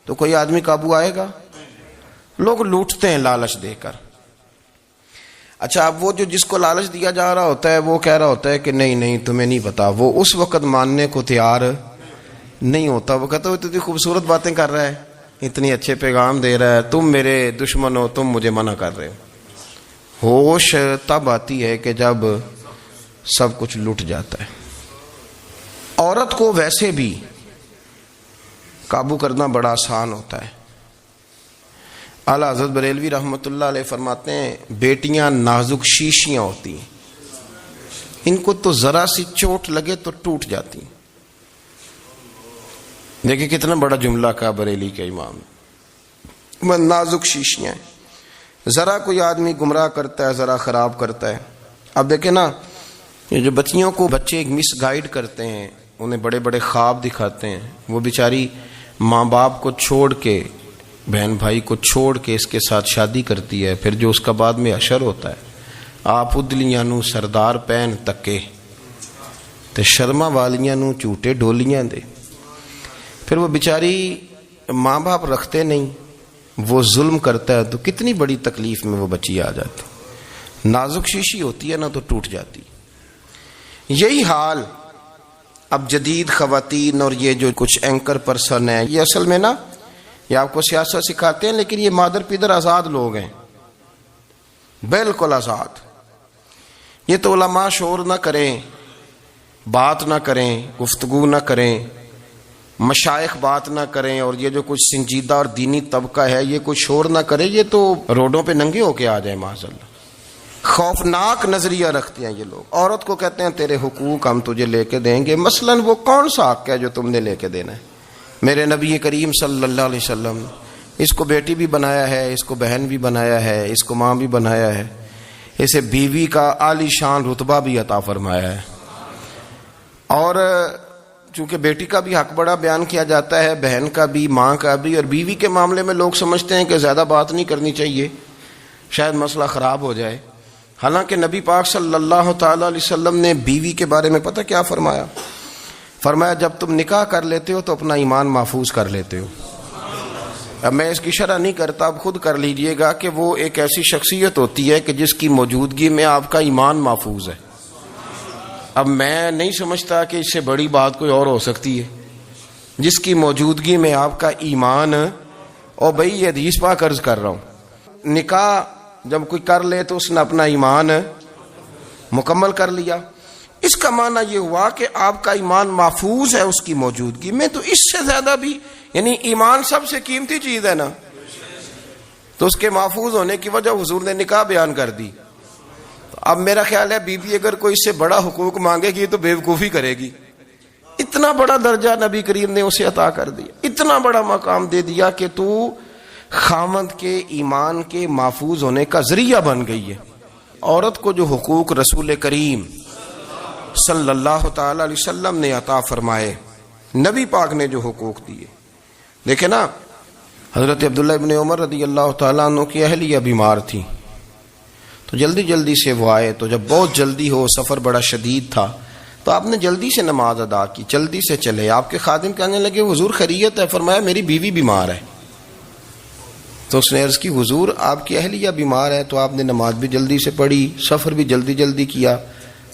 تو کوئی آدمی قابو آئے گا؟ لوگ لوٹتے ہیں لالچ دے کر. اچھا اب وہ جو جس کو لالچ دیا جا رہا ہوتا ہے وہ کہہ رہا ہوتا ہے کہ نہیں نہیں تمہیں نہیں پتا، وہ اس وقت ماننے کو تیار نہیں ہوتا. وہ کہتا ہے اتنی خوبصورت باتیں کر رہا ہے، اتنی اچھے پیغام دے رہا ہے، تم میرے دشمن ہو، تم مجھے منع کر رہے ہو. ہوش تب آتی ہے کہ جب سب کچھ لٹ جاتا ہے. عورت کو ویسے بھی قابو کرنا بڑا آسان ہوتا ہے. اعلیٰ حضرت بریلوی رحمۃ اللہ علیہ فرماتے ہیں بیٹیاں نازک شیشیاں ہوتی ہیں، ان کو تو ذرا سی چوٹ لگے تو ٹوٹ جاتی ہیں. دیکھیں کتنا بڑا جملہ کہا بریلی کے امام نے، نازک شیشیاں ہیں. ذرا کوئی آدمی گمراہ کرتا ہے، ذرا خراب کرتا ہے. اب دیکھیں نا، یہ جو بچیوں کو بچے مس گائیڈ کرتے ہیں، انہیں بڑے بڑے خواب دکھاتے ہیں، وہ بیچاری ماں باپ کو چھوڑ کے، بہن بھائی کو چھوڑ کے اس کے ساتھ شادی کرتی ہے. پھر جو اس کا بعد میں حشر ہوتا ہے، آپ ادلیاں نو سردار پہن تکے تے شرما والیاں نو جھوٹے ڈولیاں دے. پھر وہ بیچاری ماں باپ رکھتے نہیں، وہ ظلم کرتا ہے تو کتنی بڑی تکلیف میں وہ بچی آ جاتی. نازک شیشی ہوتی ہے نا تو ٹوٹ جاتی. یہی حال اب جدید خواتین اور یہ جو کچھ اینکر پرسن ہیں، یہ اصل میں نا یہ آپ کو سیاست سکھاتے ہیں، لیکن یہ مادر پیدر آزاد لوگ ہیں، بالکل آزاد. یہ تو علماء شور نہ کریں، بات نہ کریں، گفتگو نہ کریں، مشائخ بات نہ کریں، اور یہ جو کچھ سنجیدہ اور دینی طبقہ ہے یہ کوئی شور نہ کرے، یہ تو روڈوں پہ ننگے ہو کے آ جائیں معاذ اللہ. خوفناک نظریہ رکھتے ہیں یہ لوگ. عورت کو کہتے ہیں تیرے حقوق ہم تجھے لے کے دیں گے. مثلاً وہ کون سا حق ہے جو تم نے لے کے دینا ہے؟ میرے نبی کریم صلی اللہ علیہ وسلم اس کو بیٹی بھی بنایا ہے، اس کو بہن بھی بنایا ہے، اس کو ماں بھی بنایا ہے، اسے بیوی کا عالی شان رتبہ بھی عطا فرمایا ہے. اور چونکہ بیٹی کا بھی حق بڑا بیان کیا جاتا ہے، بہن کا بھی، ماں کا بھی. اور بیوی کے معاملے میں لوگ سمجھتے ہیں کہ زیادہ بات نہیں کرنی چاہیے، شاید مسئلہ خراب ہو جائے. حالانکہ نبی پاک صلی اللہ تعالی علیہ وسلم نے بیوی کے بارے میں پتہ کیا فرمایا؟ فرمایا جب تم نکاح کر لیتے ہو تو اپنا ایمان محفوظ کر لیتے ہو. اب میں اس کی شرح نہیں کرتا، اب خود کر لیجئے گا کہ وہ ایک ایسی شخصیت ہوتی ہے کہ جس کی موجودگی میں آپ کا ایمان محفوظ ہے. اب میں نہیں سمجھتا کہ اس سے بڑی بات کوئی اور ہو سکتی ہے، جس کی موجودگی میں آپ کا ایمان. اور بھائی یہ حدیث پاک عرض کر رہا ہوں، نکاح جب کوئی کر لے تو اس نے اپنا ایمان مکمل کر لیا. اس کا معنی یہ ہوا کہ آپ کا ایمان محفوظ ہے اس کی موجودگی میں. تو اس سے زیادہ بھی، یعنی ایمان سب سے قیمتی چیز ہے نا، تو اس کے محفوظ ہونے کی وجہ حضور نے نکاح بیان کر دی. اب میرا خیال ہے بی بی اگر کوئی اس سے بڑا حقوق مانگے گی تو بیوقوفی کرے گی. اتنا بڑا درجہ نبی کریم نے اسے عطا کر دیا، اتنا بڑا مقام دے دیا کہ تو خامند کے ایمان کے محفوظ ہونے کا ذریعہ بن گئی ہے. عورت کو جو حقوق رسول کریم صلی اللہ تعالی علیہ وسلم نے عطا فرمائے، نبی پاک نے جو حقوق دیے، دیکھیں نا، حضرت عبداللہ ابن عمر رضی اللہ تعالیٰ عنہ کی اہلیہ بیمار تھی تو جلدی جلدی سے وہ آئے. تو جب بہت جلدی ہو، سفر بڑا شدید تھا، تو آپ نے جلدی سے نماز ادا کی، جلدی سے چلے. آپ کے خادم کہنے لگے حضور خیریت ہے؟ فرمایا میری بیوی بیمار ہے. تو اس نے عرض کی حضور آپ کی اہلیہ بیمار ہے. تو آپ نے نماز بھی جلدی سے پڑھی، سفر بھی جلدی جلدی کیا.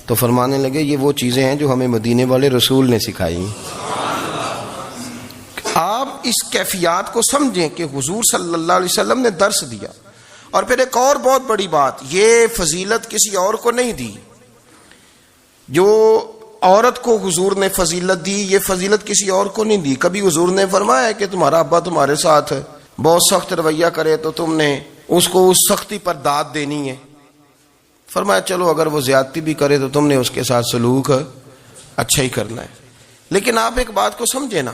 تو فرمانے لگے یہ وہ چیزیں ہیں جو ہمیں مدینے والے رسول نے سکھائی. آپ اس کیفیات کو سمجھیں کہ حضور صلی اللہ علیہ وسلم نے درس دیا. اور پھر ایک اور بہت بڑی بات، یہ فضیلت کسی اور کو نہیں دی. جو عورت کو حضور نے فضیلت دی، یہ فضیلت کسی اور کو نہیں دی. کبھی حضور نے فرمایا کہ تمہارا ابا تمہارے ساتھ بہت سخت رویہ کرے تو تم نے اس کو اس سختی پر داد دینی ہے. فرمایا چلو اگر وہ زیادتی بھی کرے تو تم نے اس کے ساتھ سلوک اچھا ہی کرنا ہے. لیکن آپ ایک بات کو سمجھے نا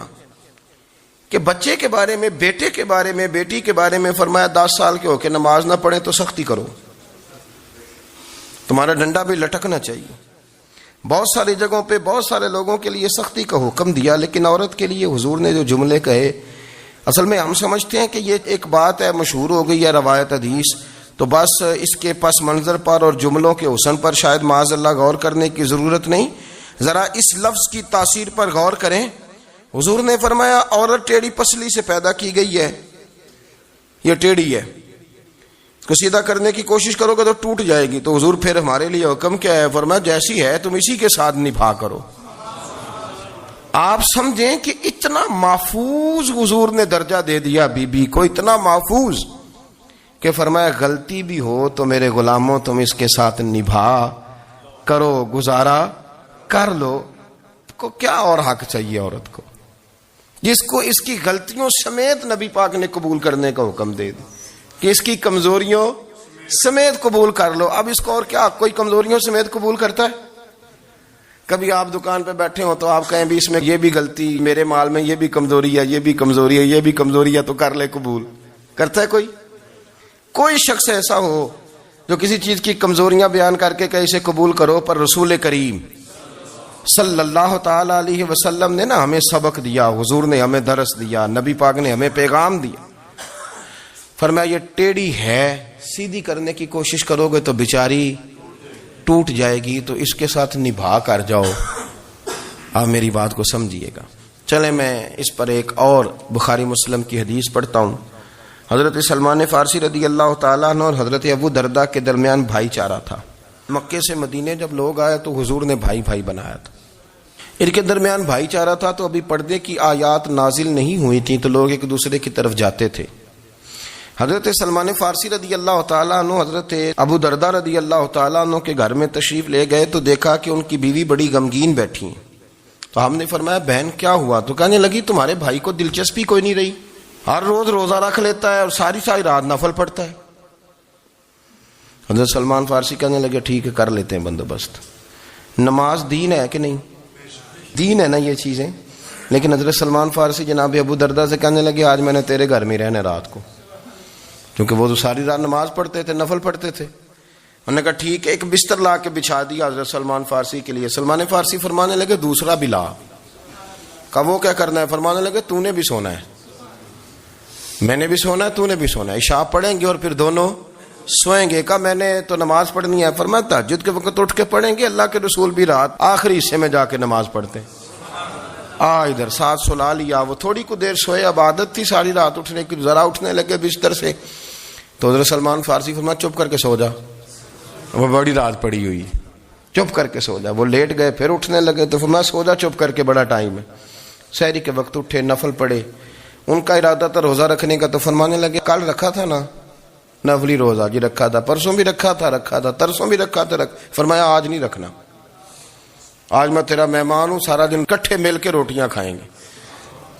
کہ بچے کے بارے میں، بیٹے کے بارے میں، بیٹی کے بارے میں فرمایا 10 سال کے ہو کے نماز نہ پڑھیں تو سختی کرو، تمہارا ڈنڈا بھی لٹکنا چاہیے. بہت ساری جگہوں پہ بہت سارے لوگوں کے لیے سختی کا حکم دیا، لیکن عورت کے لیے حضور نے جو جملے کہے، اصل میں ہم سمجھتے ہیں کہ یہ ایک بات ہے، مشہور ہو گئی ہے روایت حدیث، تو بس اس کے پس منظر پر اور جملوں کے حسن پر شاید معاذ اللہ غور کرنے کی ضرورت نہیں. ذرا اس لفظ کی تاثیر پر غور کریں. حضور نے فرمایا عورت ٹیڑھی پسلی سے پیدا کی گئی ہے، یہ ٹیڑھی ہے، اس کو سیدھا کرنے کی کوشش کرو گے تو ٹوٹ جائے گی. تو حضور پھر ہمارے لیے حکم کیا ہے؟ فرمایا جیسی ہے تم اسی کے ساتھ نبھا کرو. آپ سمجھیں کہ اتنا محفوظ حضور نے درجہ دے دیا بی بی کو، اتنا محفوظ کہ فرمایا غلطی بھی ہو تو میرے غلاموں تم اس کے ساتھ نبھا کرو، گزارا کر لو. کو کیا اور حق چاہیے عورت کو جس کو اس کی غلطیوں سمیت نبی پاک نے قبول کرنے کا حکم دے دی کہ اس کی کمزوریوں سمیت قبول کر لو. اب اس کو اور کیا کوئی کمزوریوں سمیت قبول کرتا ہے؟ کبھی آپ دکان پہ بیٹھے ہو تو آپ کہیں بھی اس میں یہ بھی غلطی، میرے مال میں یہ بھی کمزوری ہے، یہ بھی کمزوری ہے، یہ بھی کمزوری ہے، تو کر لے قبول. کرتا ہے کوئی؟ کوئی شخص ایسا ہو جو کسی چیز کی کمزوریاں بیان کر کے کہ اسے قبول کرو؟ پر رسول کریم صلی اللہ تعالی علیہ وسلم نے نا ہمیں سبق دیا، حضور نے ہمیں درس دیا، نبی پاک نے ہمیں پیغام دیا. فرمایا یہ ٹیڑھی ہے، سیدھی کرنے کی کوشش کرو گے تو بیچاری ٹوٹ جائے گی، تو اس کے ساتھ نبھا کر جاؤ. آپ میری بات کو سمجھیے گا. چلیں میں اس پر ایک اور بخاری مسلم کی حدیث پڑھتا ہوں. حضرت سلمان فارسی رضی اللہ تعالیٰ عنہ اور حضرت ابو درداء کے درمیان بھائی چارہ تھا. مکے سے مدینے جب لوگ آئے تو حضور نے بھائی بھائی بنایا تھا. ان کے درمیان بھائی چارہ تھا تو ابھی پردے کی آیات نازل نہیں ہوئی تھیں تو لوگ ایک دوسرے کی طرف جاتے تھے. حضرت سلمان فارسی رضی اللہ تعالیٰ عنہ حضرت ابو درداء رضی اللہ تعالیٰ عنہ کے گھر میں تشریف لے گئے تو دیکھا کہ ان کی بیوی بڑی غمگین بیٹھی ہیں. تو ہم نے فرمایا بہن کیا ہوا؟ تو کہنے لگی تمہارے بھائی کو دلچسپی کوئی نہیں رہی، ہر روز روزہ رکھ لیتا ہے اور ساری ساری رات نفل پڑھتا ہے. حضرت سلمان فارسی کہنے لگے ٹھیک ہے کر لیتے ہیں بندوبست. نماز دین ہے کہ نہیں؟ دین ہے نا یہ چیزیں. لیکن حضرت سلمان فارسی جناب ابو درداء سے کہنے لگے آج میں نے تیرے گھر میں رہنا رات کو، کیونکہ وہ تو ساری رات نماز پڑھتے تھے، نفل پڑھتے تھے. انہوں نے کہا ٹھیک ہے. ایک بستر لا کے بچھا دیا حضرت سلمان فارسی کے لیے. سلمان فارسی فرمانے لگے دوسرا بھی لا. کہا وہ کیا کرنا ہے؟ فرمانے لگے تو نے بھی سونا ہے، میں نے بھی سونا ہے، تو نے بھی سونا ہے. عشاء پڑھیں گے اور پھر دونوں سوئیں گے. کہا میں نے تو نماز پڑھنی ہے. فرمایا تہجد کے وقت اٹھ کے پڑھیں گے، اللہ کے رسول بھی رات آخری حصے میں جا کے نماز پڑھتے. ادھر ساتھ سلا لیا. وہ تھوڑی کو دیر سوئے، اب عادت تھی ساری رات اٹھنے کی. ذرا اٹھنے لگے بستر سے تو حضرت سلمان فارسی فرمایا چپ کر کے سو جا، وہ بڑی رات پڑی ہوئی، چپ کر کے سو جا. وہ لیٹ گئے، پھر اٹھنے لگے تو فرمایا سو جا چپ کر کے، بڑا ٹائم ہے. سحری کے وقت اٹھے، نفل پڑھے. ان کا ارادہ تھا روزہ رکھنے کا. تو فرمانے لگے کل رکھا تھا نا نفلی روزہ؟ جی رکھا تھا. پرسوں بھی رکھا تھا، ترسوں بھی رکھا تھا. فرمایا آج نہیں رکھنا، آج میں تیرا مہمان ہوں، سارا دن کٹھے مل کے روٹیاں کھائیں گے،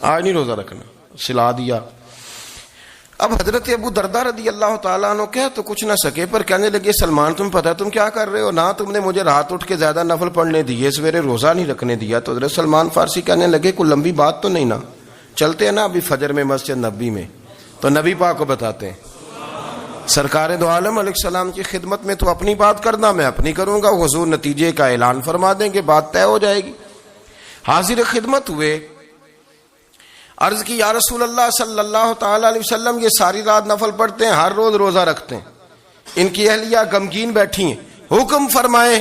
آج نہیں روزہ رکھنا. سلا دیا. اب حضرت ابو درداء رضی اللہ تعالیٰ عنہ کہہ تو کچھ نہ سکے، پر کہنے لگے سلمان تم پتہ تم کیا کر رہے ہو؟ نہ تم نے مجھے رات اٹھ کے زیادہ نفل پڑھنے دیے، سویرے روزہ نہیں رکھنے دیا. تو حضرت سلمان فارسی کہنے لگے کوئی لمبی بات تو نہیں نا؟ چلتے ہیں نا ابھی فجر میں مسجد نبی میں تو نبی پاک کو بتاتے ہیں. سرکار دو عالم علیہ السلام کی خدمت میں تو اپنی بات کرنا، میں اپنی کروں گا. حضور نتیجے کا اعلان فرما دیں گے، بات طے ہو جائے گی. حاضر خدمت ہوئے، عرض کی یا رسول اللہ صلی اللہ تعالی علیہ وسلم یہ ساری رات نفل پڑھتے ہیں، ہر روز روزہ رکھتے ہیں، ان کی اہلیہ غمگین بیٹھی ہیں، حکم فرمائیں.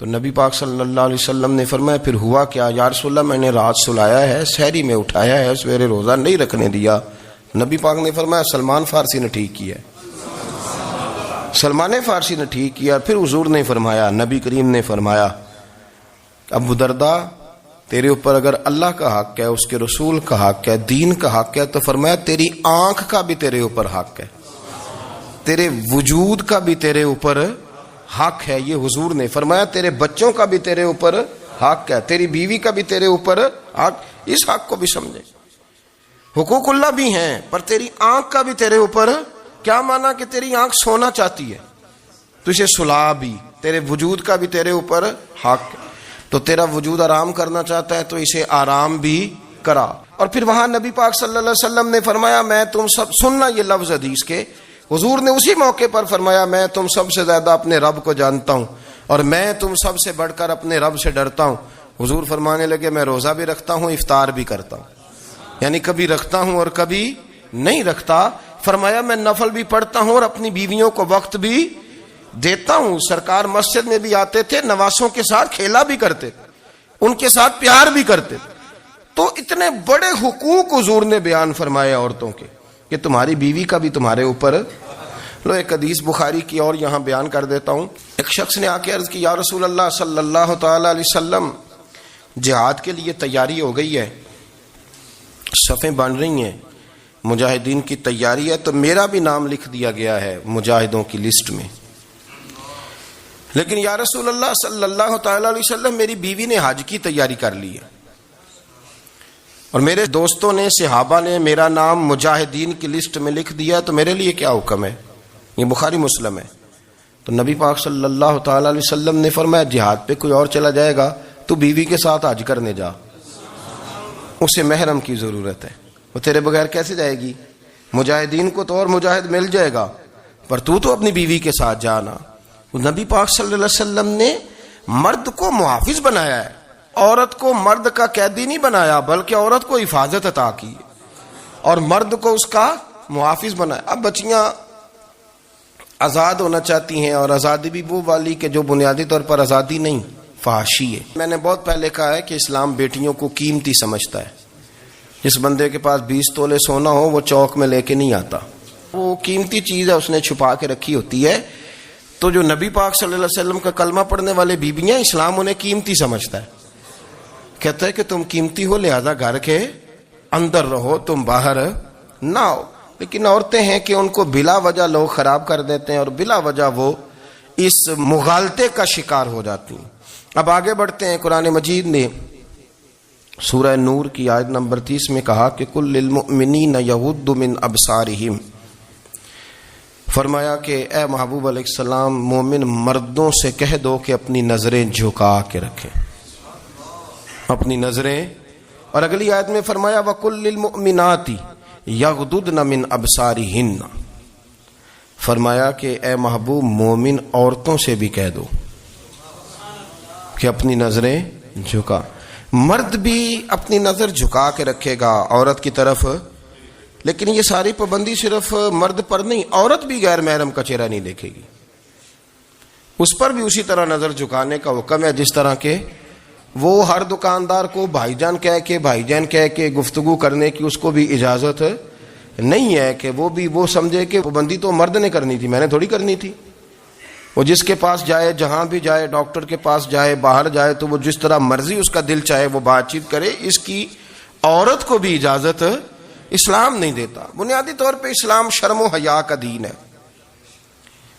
تو نبی پاک صلی اللہ علیہ وسلم نے فرمایا پھر ہوا کیا؟ یا رسول اللہ میں نے رات سلایا ہے، سحری میں اٹھایا ہے، سویرے روزہ نہیں رکھنے دیا. نبی پاک نے فرمایا سلمان فارسی نے ٹھیک کیا، سلمان فارسی نے ٹھیک کیا. پھر حضور نے فرمایا، نبی کریم نے فرمایا ابو درداء تیرے اوپر اگر اللہ کا حق ہے، اس کے رسول کا حق ہے، دین کا حق ہے، تو فرمایا تیری آنکھ کا بھی تیرے اوپر حق ہے، تیرے وجود کا بھی تیرے اوپر حق ہے. یہ حضور نے فرمایا تیرے بچوں کا بھی تیرے اوپر حق ہے، تیری بیوی کا بھی تیرے اوپر حق. اس حق کو بھی سمجھے. حقوق اللہ بھی ہیں، پر تیری آنکھ کا بھی تیرے اوپر. کیا مانا کہ تیری آنکھ سونا چاہتی ہے تو اسے سلا بھی. تیرے وجود کا بھی تیرے اوپر حق ہے، تو تیرا وجود آرام کرنا چاہتا ہے تو اسے آرام بھی کرا. اور پھر وہاں نبی پاک صلی اللہ علیہ وسلم نے فرمایا میں تم سب سننا یہ لفظ حدیث کے. حضور نے اسی موقع پر فرمایا میں تم سب سے زیادہ اپنے رب کو جانتا ہوں اور میں تم سب سے بڑھ کر اپنے رب سے ڈرتا ہوں. حضور فرمانے لگے میں روزہ بھی رکھتا ہوں، افطار بھی کرتا ہوں، یعنی کبھی رکھتا ہوں اور کبھی نہیں رکھتا. فرمایا میں نفل بھی پڑھتا ہوں اور اپنی بیویوں کو وقت بھی دیتا ہوں. سرکار مسجد میں بھی آتے تھے، نواسوں کے ساتھ کھیلا بھی کرتے تھے، ان کے ساتھ پیار بھی کرتے تھے. تو اتنے بڑے حقوق حضور نے بیان فرمائے عورتوں کے کہ تمہاری بیوی کا بھی تمہارے اوپر. لو ایک حدیث بخاری کی اور یہاں بیان کر دیتا ہوں. ایک شخص نے آ کے عرض کی یا رسول اللہ صلی اللہ تعالی علیہ وسلم جہاد کے لیے تیاری ہو گئی ہے, صفیں بن رہی ہیں, مجاہدین کی تیاری ہے, تو میرا بھی نام لکھ دیا گیا ہے مجاہدوں کی لسٹ میں, لیکن یا رسول اللہ صلی اللہ تعالی علیہ وسلم میری بیوی نے حج کی تیاری کر لی ہے اور میرے دوستوں نے صحابہ نے میرا نام مجاہدین کی لسٹ میں لکھ دیا, تو میرے لیے کیا حکم ہے؟ یہ بخاری مسلم ہے. تو نبی پاک صلی اللہ تعالی علیہ وسلم نے فرمایا جہاد پہ کوئی اور چلا جائے گا تو بیوی کے ساتھ حج کرنے جا, اسے محرم کی ضرورت ہے, وہ تیرے بغیر کیسے جائے گی؟ مجاہدین کو تو اور مجاہد مل جائے گا, پر تو اپنی بیوی کے ساتھ جانا. نبی پاک صلی اللہ علیہ وسلم نے مرد کو محافظ بنایا ہے, عورت کو مرد کا قیدی نہیں بنایا, بلکہ عورت کو حفاظت عطا کی اور مرد کو اس کا محافظ بنایا. اب بچیاں آزاد ہونا چاہتی ہیں, اور آزادی بھی وہ والی کہ جو بنیادی طور پر آزادی نہیں, فحاشی ہے. میں نے بہت پہلے کہا ہے کہ اسلام بیٹیوں کو قیمتی سمجھتا ہے. جس بندے کے پاس 20 تولے سونا ہو وہ چوک میں لے کے نہیں آتا, وہ قیمتی چیز ہے, اس نے چھپا کے رکھی ہوتی ہے. تو جو نبی پاک صلی اللہ علیہ وسلم کا کلمہ پڑھنے والے بیویاں, اسلام انہیں قیمتی سمجھتا ہے, کہتا ہے کہ تم قیمتی ہو لہذا گھر کے اندر رہو, تم باہر نہ ہو. لیکن عورتیں ہیں کہ ان کو بلا وجہ لوگ خراب کر دیتے ہیں اور بلا وجہ وہ اس مغالطے کا شکار ہو جاتی ہیں. اب آگے بڑھتے ہیں. قرآن مجید نے سورہ نور کی آیت نمبر 30 میں کہا کہ کل للمؤمنین یغضوا من ابصارہم, فرمایا کہ اے محبوب علیہ السلام مومن مردوں سے کہہ دو کہ اپنی نظریں جھکا کے رکھیں, اپنی نظریں. اور اگلی آیت میں فرمایا وَقُلْ لِلْمُؤْمِنَاتِ یغضضن من ابصارہن, فرمایا کہ اے محبوب مومن عورتوں سے بھی کہہ دو کہ اپنی نظریں جھکا. مرد بھی اپنی نظر جھکا کے رکھے گا عورت کی طرف, لیکن یہ ساری پابندی صرف مرد پر نہیں, عورت بھی غیر محرم کا چہرہ نہیں دیکھے گی, اس پر بھی اسی طرح نظر جھکانے کا حکم ہے جس طرح کے وہ ہر دکاندار کو بھائی جان کہہ کے گفتگو کرنے کی اس کو بھی اجازت نہیں ہے کہ وہ بھی وہ سمجھے کہ پابندی تو مرد نے کرنی تھی, میں نے تھوڑی کرنی تھی. وہ جس کے پاس جائے, جہاں بھی جائے, ڈاکٹر کے پاس جائے, باہر جائے, تو وہ جس طرح مرضی اس کا دل چاہے وہ بات چیت کرے, اس کی عورت کو بھی اجازت اسلام نہیں دیتا. بنیادی طور پہ اسلام شرم و حیا کا دین ہے,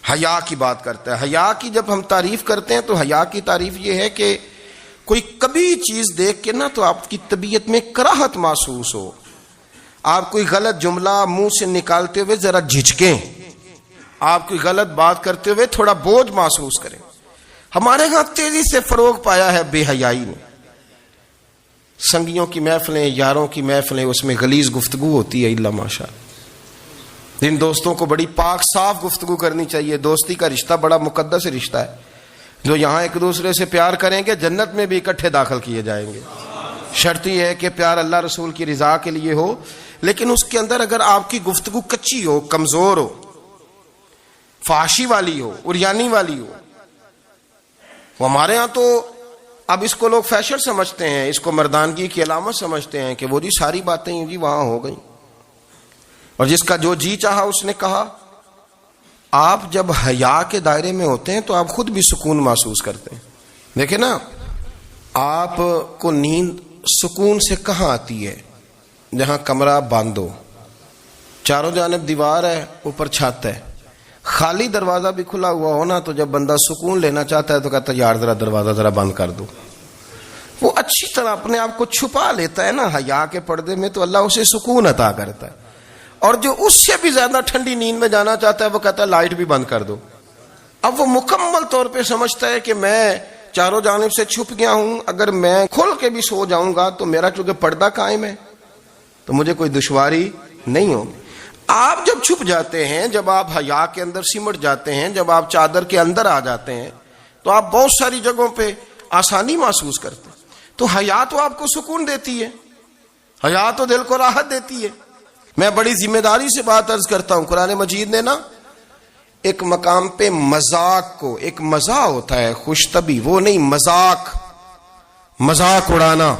حیا کی بات کرتا ہے. حیا کی جب ہم تعریف کرتے ہیں تو حیا کی تعریف یہ ہے کہ کوئی کبھی چیز دیکھ کے نا تو آپ کی طبیعت میں کراہت محسوس ہو, آپ کوئی غلط جملہ منہ سے نکالتے ہوئے ذرا جھجکیں, آپ کوئی غلط بات کرتے ہوئے تھوڑا بوجھ محسوس کریں. ہمارے ہاں تیزی سے فروغ پایا ہے بے حیائی نے. سنگیوں کی محفلیں, یاروں کی محفلیں, اس میں غلیظ گفتگو ہوتی ہے الا ماشاء اللہ. ان دوستوں کو بڑی پاک صاف گفتگو کرنی چاہیے. دوستی کا رشتہ بڑا مقدس رشتہ ہے, جو یہاں ایک دوسرے سے پیار کریں گے جنت میں بھی اکٹھے داخل کیے جائیں گے. شرط یہ ہے کہ پیار اللہ رسول کی رضا کے لیے ہو, لیکن اس کے اندر اگر آپ کی گفتگو کچی ہو, کمزور ہو, فحاشی والی ہو, عریانی والی ہو. ہمارے ہاں تو اب اس کو لوگ فیشن سمجھتے ہیں, اس کو مردانگی کی علامت سمجھتے ہیں کہ وہ جی ساری باتیں جی وہاں ہو گئیں, اور جس کا جو جی چاہا اس نے کہا. آپ جب حیا کے دائرے میں ہوتے ہیں تو آپ خود بھی سکون محسوس کرتے ہیں. دیکھیں نا, آپ کو نیند سکون سے کہاں آتی ہے؟ جہاں کمرہ بند ہو, چاروں جانب دیوار ہے, اوپر چھت ہے, خالی دروازہ بھی کھلا ہوا ہو نا, تو جب بندہ سکون لینا چاہتا ہے تو کہتا ہے یار ذرا دروازہ ذرا بند کر دو. وہ اچھی طرح اپنے آپ کو چھپا لیتا ہے نا حیا کے پردے میں, تو اللہ اسے سکون عطا کرتا ہے. اور جو اس سے بھی زیادہ ٹھنڈی نیند میں جانا چاہتا ہے وہ کہتا ہے لائٹ بھی بند کر دو. اب وہ مکمل طور پہ سمجھتا ہے کہ میں چاروں جانب سے چھپ گیا ہوں, اگر میں کھل کے بھی سو جاؤں گا تو میرا چونکہ پردہ قائم ہے تو مجھے کوئی دشواری نہیں ہوگی. آپ جب چھپ جاتے ہیں, جب آپ حیا کے اندر سمٹ جاتے ہیں, جب آپ چادر کے اندر آ جاتے ہیں, تو آپ بہت ساری جگہوں پہ آسانی محسوس کرتے ہیں. تو حیا تو آپ کو سکون دیتی ہے, حیا تو دل کو راحت دیتی ہے. میں بڑی ذمہ داری سے بات عرض کرتا ہوں, قرآن مجید نے نا ایک مقام پہ مذاق کو, ایک مزاح ہوتا ہے خوش طبی, وہ نہیں, مذاق اڑانا,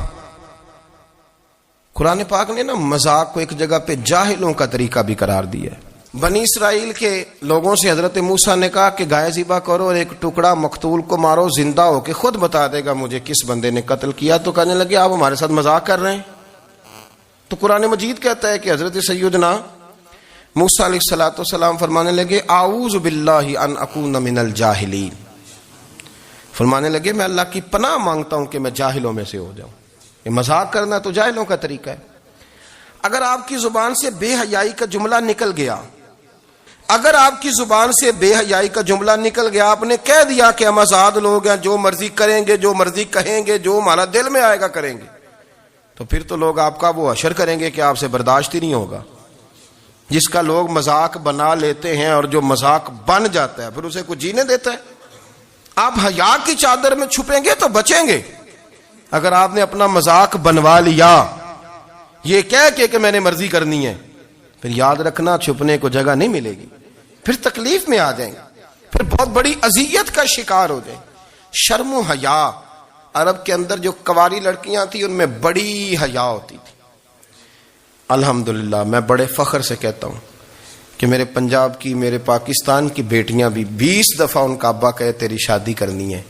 قرآن پاک نے نا مذاق کو ایک جگہ پہ جاہلوں کا طریقہ بھی قرار دیا ہے۔ بنی اسرائیل کے لوگوں سے حضرت موسیٰ نے کہا کہ گائے ذبح کرو اور ایک ٹکڑا مقتول کو مارو، زندہ ہو کے خود بتا دے گا مجھے کس بندے نے قتل کیا۔ تو کہنے لگے آپ ہمارے ساتھ مذاق کر رہے ہیں۔ تو قرآن مجید کہتا ہے کہ حضرت سیدنا موسیٰ علیہ السلام فرمانے لگے اعوذ باللہ ان اکون من الجاہلین، فرمانے لگے میں اللہ کی پناہ مانگتا ہوں کہ میں جاہلوں میں سے ہو جاؤں۔ یہ مذاق کرنا تو جاہلوں کا طریقہ ہے۔ اگر آپ کی زبان سے بے حیائی کا جملہ نکل گیا، اگر آپ کی زبان سے بے حیائی کا جملہ نکل گیا، آپ نے کہہ دیا کہ ہم آزاد لوگ ہیں، جو مرضی کریں گے، جو مرضی کہیں گے، جو ہمارا دل میں آئے گا کریں گے، تو پھر تو لوگ آپ کا وہ حشر کریں گے کہ آپ سے برداشت ہی نہیں ہوگا۔ جس کا لوگ مذاق بنا لیتے ہیں اور جو مذاق بن جاتا ہے پھر اسے کچھ جینے دیتا ہے۔ آپ حیا کی چادر میں چھپیں گے تو بچیں گے۔ اگر آپ نے اپنا مذاق بنوا لیا یہ کہہ کے کہ میں نے مرضی کرنی ہے، پھر یاد رکھنا چھپنے کو جگہ نہیں ملے گی، پھر تکلیف میں آ جائیں گے، پھر بہت بڑی اذیت کا شکار ہو جائیں۔ شرم و حیا، عرب کے اندر جو کنواری لڑکیاں تھیں ان میں بڑی حیا ہوتی تھی۔ الحمدللہ میں بڑے فخر سے کہتا ہوں کہ میرے پنجاب کی، میرے پاکستان کی بیٹیاں بھی 20 دفعہ ان کا ابا کہے تیری شادی کرنی ہے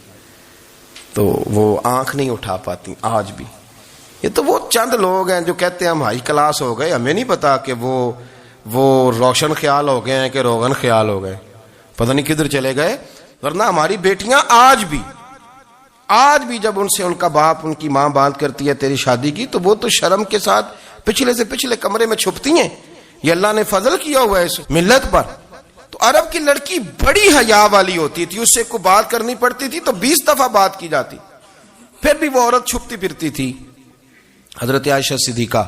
تو وہ آنکھ نہیں اٹھا پاتی آج بھی۔ یہ تو وہ چند لوگ ہیں جو کہتے ہیں ہم ہائی کلاس ہو گئے، ہمیں نہیں پتا کہ وہ روشن خیال ہو گئے ہیں کہ روغن خیال ہو گئے، پتہ نہیں کدھر چلے گئے۔ ورنہ ہماری بیٹیاں آج بھی جب ان سے ان کا باپ، ان کی ماں بات کرتی ہے تیری شادی کی، تو وہ تو شرم کے ساتھ پچھلے سے پچھلے کمرے میں چھپتی ہیں۔ یہ اللہ نے فضل کیا ہوا ہے اس ملت پر۔ تو عرب کی لڑکی بڑی حیا والی ہوتی تھی، اس سے کوئی بات کرنی پڑتی تھی تو 20 دفعہ بات کی جاتی، پھر بھی وہ عورت چھپتی پھرتی تھی۔ حضرت عائشہ صدیقہ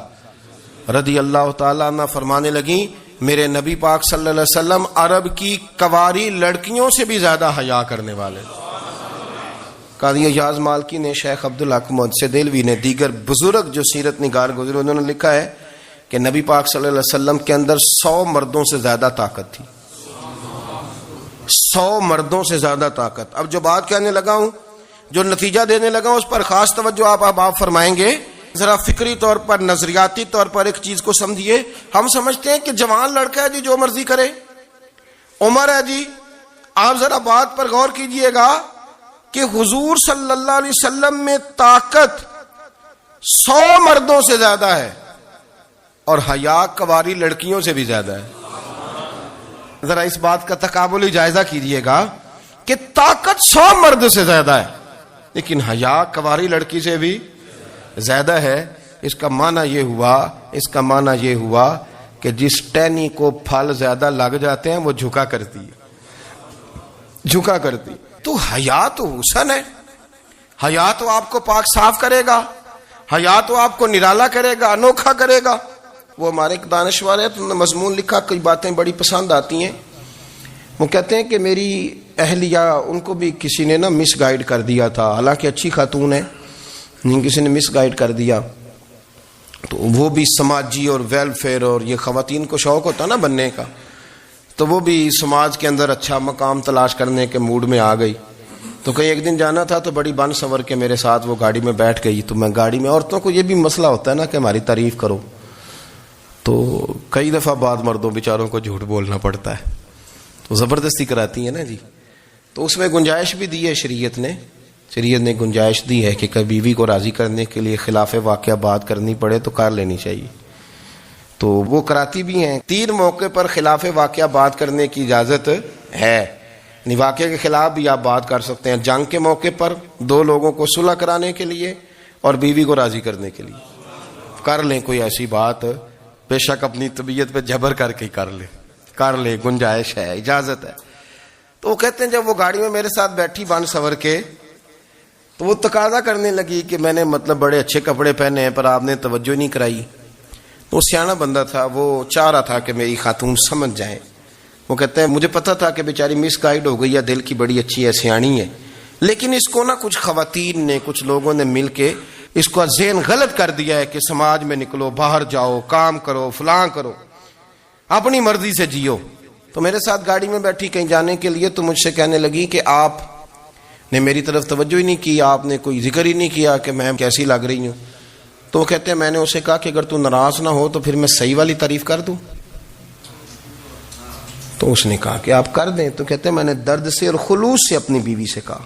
رضی اللہ تعالیٰ عنہ فرمانے لگیں میرے نبی پاک صلی اللہ علیہ وسلم عرب کی کنواری لڑکیوں سے بھی زیادہ حیا کرنے والے۔ قاضی اعجاز مالکی نے، شیخ عبدالحق محدث دہلوی نے، دیگر بزرگ جو سیرت نگار گزرے انہوں نے لکھا ہے کہ نبی پاک صلی اللہ علیہ وسلم کے اندر 100 مردوں سے زیادہ طاقت تھی، 100 مردوں سے زیادہ طاقت۔ اب جو بات کہنے لگا ہوں، جو نتیجہ دینے لگا ہوں، اس پر خاص توجہ آپ فرمائیں گے۔ ذرا فکری طور پر، نظریاتی طور پر ایک چیز کو سمجھیے۔ ہم سمجھتے ہیں کہ جوان لڑکا ہے جی جو مرضی کرے، عمر ہے جی۔ آپ ذرا بات پر غور کیجئے گا کہ حضور صلی اللہ علیہ وسلم میں طاقت 100 مردوں سے زیادہ ہے اور حیا کنواری لڑکیوں سے بھی زیادہ ہے۔ ذرا اس بات کا تقابلی جائزہ کیجئے گا کہ طاقت 100 مرد سے زیادہ ہے لیکن حیا کنواری لڑکی سے بھی زیادہ ہے۔ اس کا معنی یہ ہوا کہ جس ٹہنی کو پھل زیادہ لگ جاتے ہیں وہ جھکا کرتی تو حیا تو حسن ہے، حیا تو آپ کو پاک صاف کرے گا، حیا تو آپ کو نرالا کرے گا، انوکھا کرے گا۔ وہ ہمارے ایک دانشور ہے، تو مضمون لکھا، کئی باتیں بڑی پسند آتی ہیں۔ وہ کہتے ہیں کہ میری اہلیہ، ان کو بھی کسی نے مس گائیڈ کر دیا تھا، حالانکہ اچھی خاتون ہے، کسی نے مس گائیڈ کر دیا، تو وہ بھی سماجی اور ویلفیئر اور یہ خواتین کو شوق ہوتا نا بننے کا، تو وہ بھی سماج کے اندر اچھا مقام تلاش کرنے کے موڈ میں آ گئی۔ تو کہیں ایک دن جانا تھا تو بڑی بن سنور کے میرے ساتھ وہ گاڑی میں بیٹھ گئی۔ تو میں گاڑی میں، عورتوں کو یہ بھی مسئلہ ہوتا ہے نا کہ ہماری تعریف کرو، تو کئی دفعہ بعد مردوں بیچاروں کو جھوٹ بولنا پڑتا ہے، تو زبردستی کراتی ہیں نا جی۔ تو اس میں گنجائش بھی دی ہے شریعت نے گنجائش دی ہے کہ کبھی بیوی کو راضی کرنے کے لیے خلاف واقعہ بات کرنی پڑے تو کر لینی چاہیے، تو وہ کراتی بھی ہیں۔ 3 موقع پر خلاف واقعہ بات کرنے کی اجازت ہے، یعنی واقعے کے خلاف بھی آپ بات کر سکتے ہیں۔ جنگ کے موقع پر 2 لوگوں کو صلح کرانے کے لیے اور بیوی کو راضی کرنے کے لیے کر لیں کوئی ایسی بات، بے شک اپنی طبیعت پہ جبر کر کے کر لیں، گنجائش ہے، اجازت ہے۔ تو وہ کہتے ہیں جب وہ گاڑی میں میرے ساتھ بیٹھی بن سنور کے، تو وہ تقاضا کرنے لگی کہ میں نے بڑے اچھے کپڑے پہنے ہیں پر آپ نے توجہ نہیں کرائی۔ وہ سیاںا بندہ تھا، وہ چاہ رہا تھا کہ میری خاتون سمجھ جائے۔ وہ کہتے ہیں مجھے پتا تھا کہ بیچاری مس گائیڈ ہو گئی ہے، دل کی بڑی اچھی ہے، سیاਣੀ ہے، لیکن اس کو کچھ خواتین نے، کچھ لوگوں نے مل کے اس کو ذہن غلط کر دیا ہے کہ سماج میں نکلو، باہر جاؤ، کام کرو، فلاں کرو، اپنی مرضی سے جیو۔ تو میرے ساتھ گاڑی میں بیٹھی کہیں جانے کے لیے، تو مجھ سے کہنے لگی کہ آپ نے میری طرف توجہ ہی نہیں کی، آپ نے کوئی ذکر ہی نہیں کیا کہ میں کیسی لگ رہی ہوں۔ تو وہ کہتے ہیں میں نے اسے کہا کہ اگر تو ناراض نہ ہو تو پھر میں صحیح والی تعریف کر دوں. تو اس نے کہا کہ آپ کر دیں. تو کہتے ہیں میں نے درد سے اور خلوص سے اپنی بیوی سے کہا,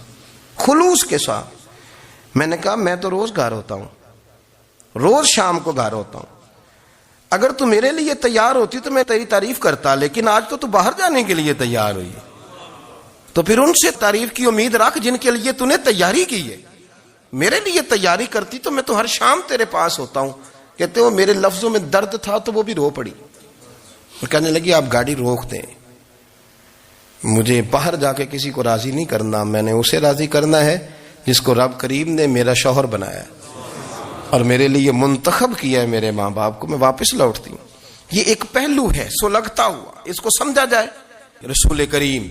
خلوص کے ساتھ. میں نے کہا میں تو روز گھر ہوتا ہوں, روز شام کو گھر ہوتا ہوں, اگر تو میرے لیے تیار ہوتی تو میں تیری تعریف کرتا, لیکن آج تو باہر جانے کے لیے تیار ہوئی, تو پھر ان سے تعریف کی امید رکھ جن کے لیے تو نے تیاری کی ہے. میرے لیے تیاری کرتی تو میں تو ہر شام تیرے پاس ہوتا ہوں. کہتے وہ میرے لفظوں میں درد تھا تو وہ بھی رو پڑی. اور کہنے لگی آپ گاڑی روک دیں, مجھے باہر جا کے کسی کو راضی نہیں کرنا, میں نے اسے راضی کرنا ہے جس کو رب کریم نے میرا شوہر بنایا اور میرے لیے منتخب کیا ہے میرے ماں باپ کو. میں واپس لوٹتی ہوں. یہ ایک پہلو ہے سلگتا ہوا, اس کو سمجھا جائے. رسول کریم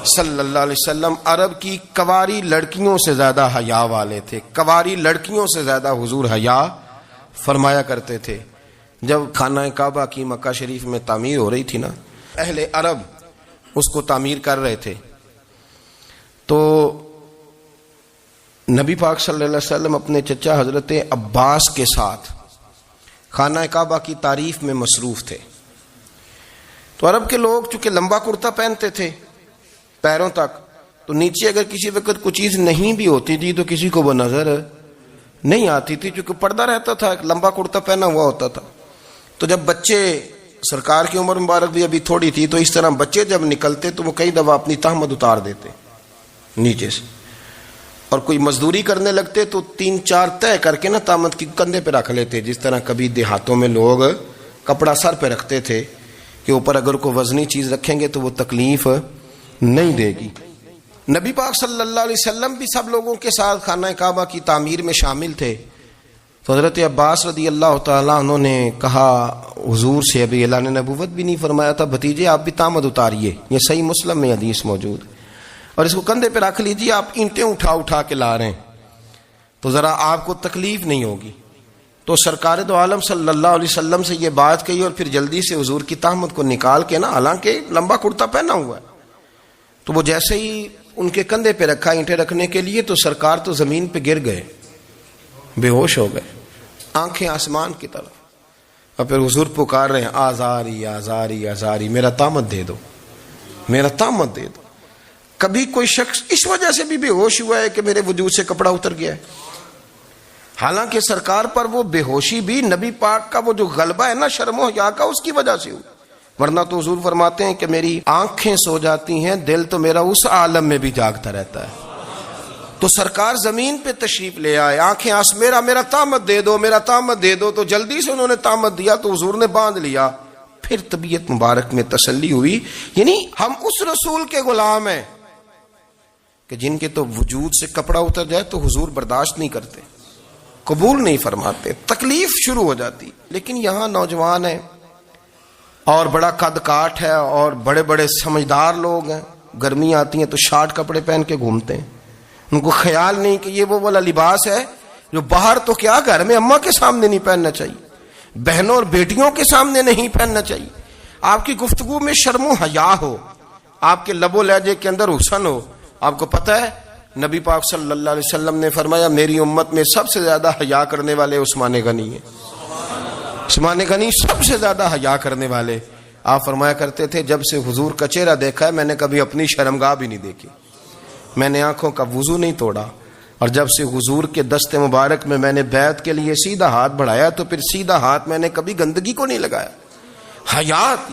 صلی اللہ علیہ وسلم عرب کی کواری لڑکیوں سے زیادہ حیا والے تھے, کواری لڑکیوں سے زیادہ حضور حیا فرمایا کرتے تھے. جب خانہ کعبہ کی مکہ شریف میں تعمیر ہو رہی تھی نا, اہل عرب اس کو تعمیر کر رہے تھے, تو نبی پاک صلی اللہ علیہ وسلم اپنے چچا حضرت عباس کے ساتھ خانہ کعبہ کی تعریف میں مصروف تھے. تو عرب کے لوگ چونکہ لمبا کرتا پہنتے تھے پیروں تک, تو نیچے اگر کسی وقت کوئی چیز نہیں بھی ہوتی تھی تو کسی کو وہ نظر نہیں آتی تھی, چونکہ پردہ رہتا تھا, ایک لمبا کرتا پہنا ہوا ہوتا تھا. تو جب بچے, سرکار کی عمر مبارک بھی ابھی تھوڑی تھی, تو اس طرح بچے جب نکلتے تو وہ کئی دفعہ اپنی تہمت اتار دیتے نیچے سے, اور کوئی مزدوری کرنے لگتے تو 3-4 طے کر کے نا تہمت کی کندھے پہ رکھ لیتے. جس طرح کبھی دیہاتوں میں لوگ کپڑا سر پہ رکھتے تھے کہ اوپر اگر کوئی وزنی چیز رکھیں گے تو وہ تکلیف نہیں دے گی. نبی پاک صلی اللہ علیہ وسلم بھی سب لوگوں کے ساتھ خانہ کعبہ کی تعمیر میں شامل تھے. تو حضرت عباس رضی اللہ تعالیٰ عنہ نے کہا حضور سے, ابھی اعلان نبوت بھی نہیں فرمایا تھا, بھتیجے آپ بھی تہمت اتاریے, یہ صحیح مسلم میں حدیث موجود, اور اس کو کندھے پہ رکھ لیجیے, آپ اینٹیں اٹھا اٹھا کے لا رہے ہیں تو ذرا آپ کو تکلیف نہیں ہوگی. تو سرکار دو عالم صلی اللہ علیہ وسلم سے یہ بات کہی, اور پھر جلدی سے حضور کی تہمت کو نکال کے نا, حالانکہ لمبا کرتا پہنا ہوا ہے, تو وہ جیسے ہی ان کے کندھے پہ رکھا اینٹیں رکھنے کے لیے, تو سرکار تو زمین پہ گر گئے, بے ہوش ہو گئے, آنکھیں آسمان کی طرف. اور پھر حضور پکار رہے ہیں آزاری آزاری آزاری, میرا تہمت دے دو, میرا تہمت دے دو. کبھی کوئی شخص اس وجہ سے بھی بے ہوش ہوا ہے کہ میرے وجود سے کپڑا اتر گیا ہے, حالانکہ سرکار پر وہ بے ہوشی بھی نبی پاک کا وہ جو غلبہ ہے نا شرم و حیا کا, اس کی وجہ سے ہوئی. ورنہ تو حضور فرماتے ہیں کہ میری آنکھیں سو جاتی ہیں, دل تو میرا اس عالم میں بھی جاگتا رہتا ہے. تو سرکار زمین پہ تشریف لے آئے, آنکھیں میرا تہمت دے دو, میرا تہمت دے دو. تو جلدی سے انہوں نے تہمت دیا تو حضور نے باندھ لیا. پھر طبیعت مبارک میں تسلی ہوئی. یعنی ہم اس رسول کے غلام ہیں کہ جن کے تو وجود سے کپڑا اتر جائے تو حضور برداشت نہیں کرتے, قبول نہیں فرماتے, تکلیف شروع ہو جاتی. لیکن یہاں نوجوان ہیں اور بڑا قد کاٹ ہے اور بڑے بڑے سمجھدار لوگ ہیں, گرمی آتی ہیں تو شارٹ کپڑے پہن کے گھومتے ہیں. ان کو خیال نہیں کہ یہ وہ والا لباس ہے جو باہر تو کیا گھر میں اماں کے سامنے نہیں پہننا چاہیے, بہنوں اور بیٹیوں کے سامنے نہیں پہننا چاہیے. آپ کی گفتگو میں شرم و حیا ہو, آپ کے لب و لہجے کے اندر حسن ہو. آپ کو پتہ ہے نبی پاک صلی اللہ علیہ وسلم نے فرمایا میری امت میں سب سے زیادہ حیا کرنے والے عثمان غنی ہیں. عثمان غنی سب سے زیادہ حیا کرنے والے. آپ فرمایا کرتے تھے جب سے حضور کا چہرہ دیکھا ہے میں نے کبھی اپنی شرمگاہ بھی نہیں دیکھی, میں نے آنکھوں کا وضو نہیں توڑا, اور جب سے حضور کے دست مبارک میں نے بیعت کے لیے سیدھا ہاتھ بڑھایا تو پھر سیدھا ہاتھ میں نے کبھی گندگی کو نہیں لگایا. حیات.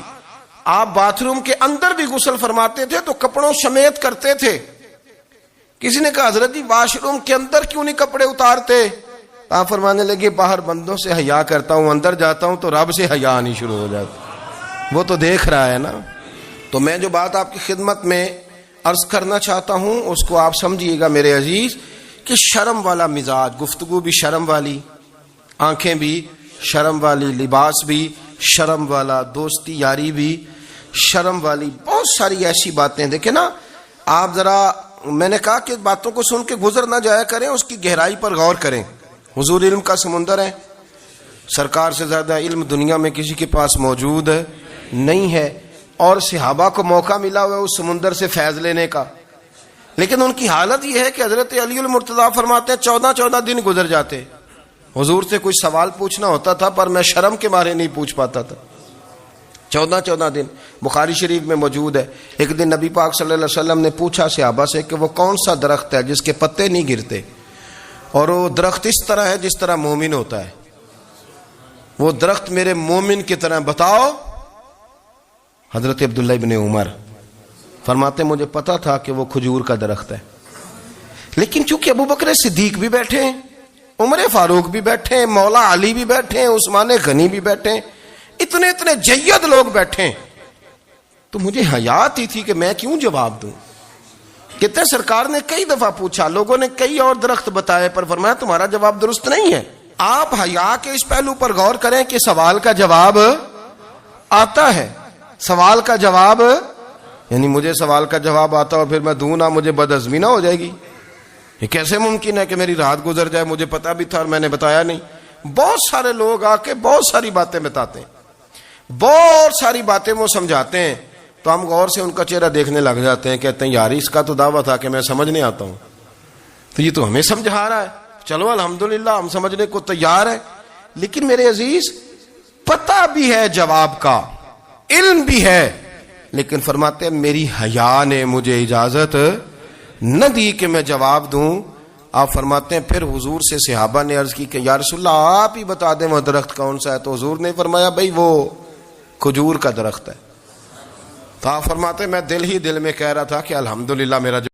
آپ باتھ روم کے اندر بھی غسل فرماتے تھے تو کپڑوں سمیت کرتے تھے. کسی نے کہا حضرت جی واش روم کے اندر کیوں نہیں کپڑے اتارتے؟ آپ فرمانے لگے باہر بندوں سے حیا کرتا ہوں, اندر جاتا ہوں تو رب سے حیا آنی شروع ہو جاتی, وہ تو دیکھ رہا ہے نا. تو میں جو بات آپ کی خدمت میں عرض کرنا چاہتا ہوں اس کو آپ سمجھیے گا میرے عزیز, کہ شرم والا مزاج, گفتگو بھی شرم والی, آنکھیں بھی شرم والی, لباس بھی شرم والا, دوستی یاری بھی شرم والی, بہت ساری ایسی باتیں. دیکھیں نا آپ ذرا, میں نے کہا کہ باتوں کو سن کے گزر نہ جایا کریں, اس کی گہرائی پر غور کریں. حضور علم کا سمندر ہے, سرکار سے زیادہ علم دنیا میں کسی کے پاس موجود نہیں ہے, اور صحابہ کو موقع ملا ہوا ہے اس سمندر سے فیض لینے کا. لیکن ان کی حالت یہ ہے کہ حضرت علی المرتضیٰ فرماتے ہیں 14 دن گزر جاتے, حضور سے کوئی سوال پوچھنا ہوتا تھا پر میں شرم کے مارے نہیں پوچھ پاتا تھا. 14 دن بخاری شریف میں موجود ہے. ایک دن نبی پاک صلی اللہ علیہ وسلم نے پوچھا صحابہ سے کہ وہ کون سا درخت ہے جس کے پتے نہیں گرتے, اور وہ درخت اس طرح ہے جس طرح مومن ہوتا ہے. وہ درخت میرے مومن کی طرح بتاؤ. حضرت عبداللہ ابن عمر فرماتے مجھے پتا تھا کہ وہ کھجور کا درخت ہے, لیکن چونکہ ابو بکر صدیق بھی بیٹھے ہیں, عمر فاروق بھی بیٹھے ہیں, مولا علی بھی بیٹھے ہیں, عثمان غنی بھی بیٹھے ہیں, اتنے جید لوگ بیٹھے ہیں, تو مجھے حیا آتی تھی کہ میں کیوں جواب دوں. کہتے ہیں سرکار نے کئی دفعہ پوچھا, لوگوں نے کئی اور درخت بتائے, پر فرمایا تمہارا جواب درست نہیں ہے. آپ حیا کے اس پہلو پر غور کریں کہ سوال کا جواب آتا ہے. سوال کا جواب یعنی مجھے سوال کا جواب آتا اور پھر میں دوں نہ, مجھے بدعزمی نہ ہو جائے گی. یہ کیسے ممکن ہے کہ میری رات گزر جائے, مجھے پتا بھی تھا اور میں نے بتایا نہیں. بہت سارے لوگ آ کے بہت ساری باتیں بتاتے ہیں, بہت ساری باتیں وہ سمجھاتے ہیں, تو ہم غور سے ان کا چہرہ دیکھنے لگ جاتے ہیں, کہتے ہیں یار اس کا تو دعویٰ تھا کہ میں سمجھ نہیں آتا ہوں, تو یہ تو ہمیں سمجھا رہا ہے. چلو الحمدللہ ہم سمجھنے کو تیار ہے. لیکن میرے عزیز پتہ بھی ہے جواب کا, علم بھی ہے, لیکن فرماتے ہیں میری حیا نے مجھے اجازت نہ دی کہ میں جواب دوں. آپ فرماتے ہیں پھر حضور سے صحابہ نے عرض کی کہ یا رسول اللہ آپ ہی بتا دیں وہ درخت کون سا ہے. تو حضور نے فرمایا بھائی وہ کھجور کا درخت ہے. تو آپ فرماتے ہیں میں دل ہی دل میں کہہ رہا تھا کہ الحمدللہ میرا